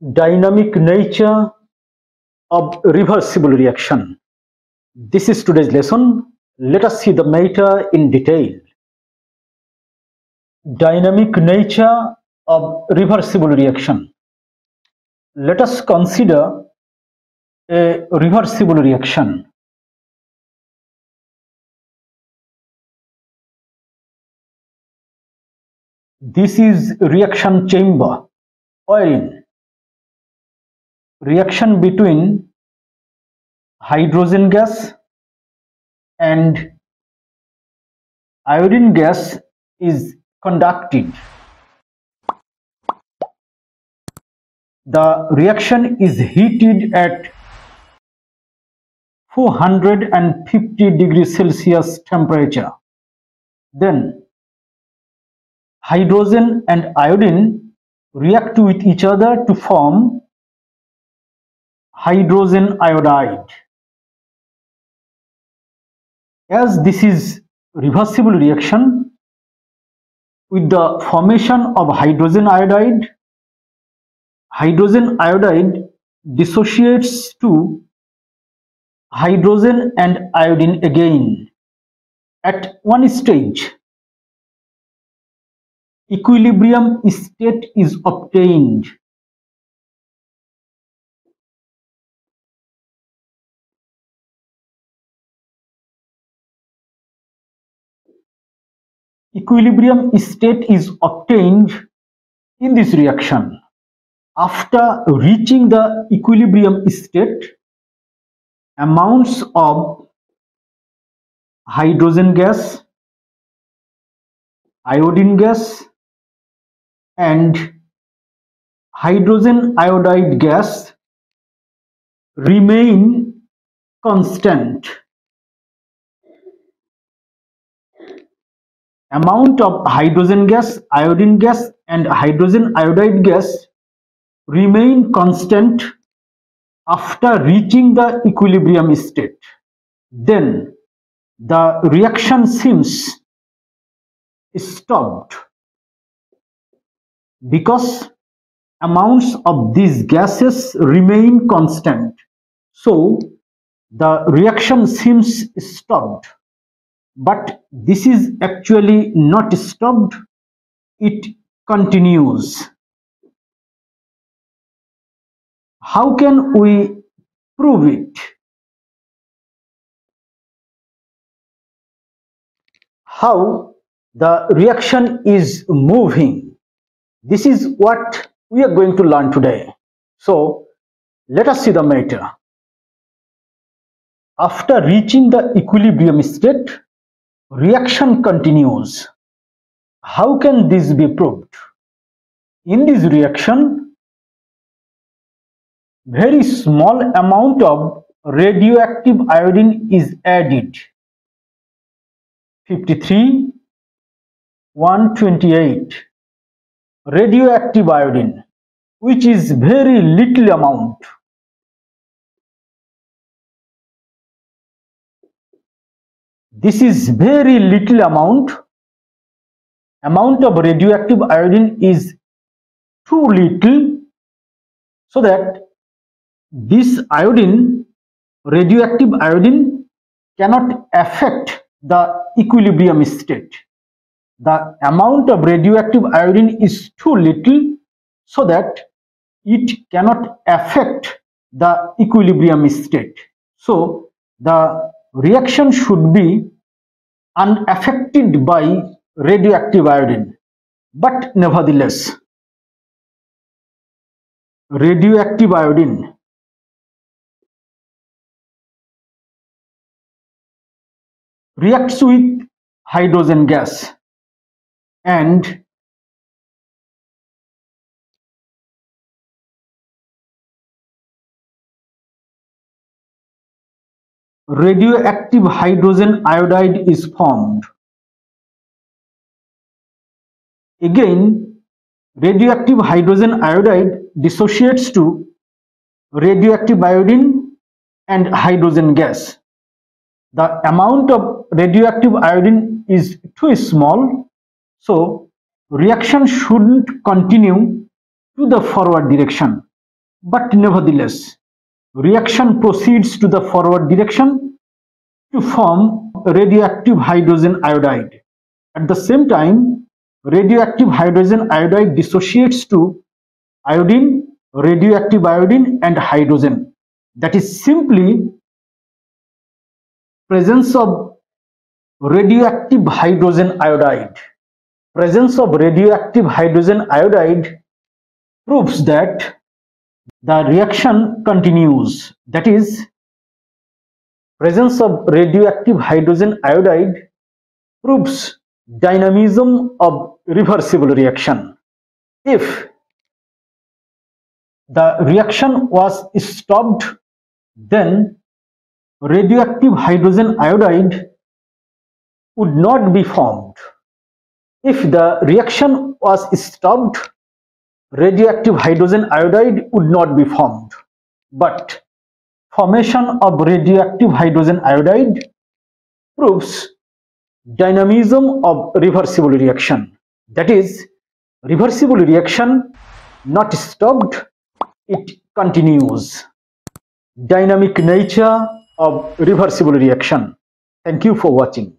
Dynamic nature of reversible reaction. This is today's lesson. Let us see the matter in detail. Dynamic nature of reversible reaction. Let us consider a reversible reaction. This is reaction chamber wherein reaction between hydrogen gas and iodine gas is conducted. The reaction is heated at 450 degrees Celsius temperature. Then hydrogen and iodine react with each other to form hydrogen iodide. As this is reversible reaction, with the formation of hydrogen iodide dissociates to hydrogen and iodine again. At one stage, equilibrium state is obtained. Equilibrium state is obtained in this reaction. After reaching the equilibrium state, amounts of hydrogen gas, iodine gas, and hydrogen iodide gas remain constant. Amount of hydrogen gas, iodine gas, and hydrogen iodide gas remain constant after reaching the equilibrium state. Then the reaction seems stopped because amounts of these gases remain constant. So the reaction seems stopped. But this is actually not stopped, it continues. How can we prove it? How the reaction is moving. This is what we are going to learn today. So let us see the matter. After reaching the equilibrium state, reaction continues. How can this be proved? In this reaction, very small amount of radioactive iodine is added. 53, 128. Radioactive iodine, which is very little amount. This is very little amount. Amount of radioactive iodine is too little, so that this radioactive iodine cannot affect the equilibrium state. The amount of radioactive iodine is too little, so that it cannot affect the equilibrium state. So the reaction should be unaffected by radioactive iodine. But nevertheless, radioactive iodine reacts with hydrogen gas and radioactive hydrogen iodide is formed. Again, radioactive hydrogen iodide dissociates to radioactive iodine and hydrogen gas. The amount of radioactive iodine is too small, so reaction shouldn't continue to the forward direction. But nevertheless, reaction proceeds to the forward direction to form radioactive hydrogen iodide. At the same time, radioactive hydrogen iodide dissociates to iodine, radioactive iodine, and hydrogen. That is simply presence of radioactive hydrogen iodide. Presence of radioactive hydrogen iodide proves that the reaction continues. That is, presence of radioactive hydrogen iodide proves dynamism of reversible reaction. If the reaction was stopped, then radioactive hydrogen iodide would not be formed. If the reaction was stopped, radioactive hydrogen iodide would not be formed. But formation of radioactive hydrogen iodide proves dynamism of reversible reaction. That is, reversible reaction not stopped, it continues. Dynamic nature of reversible reaction. Thank you for watching.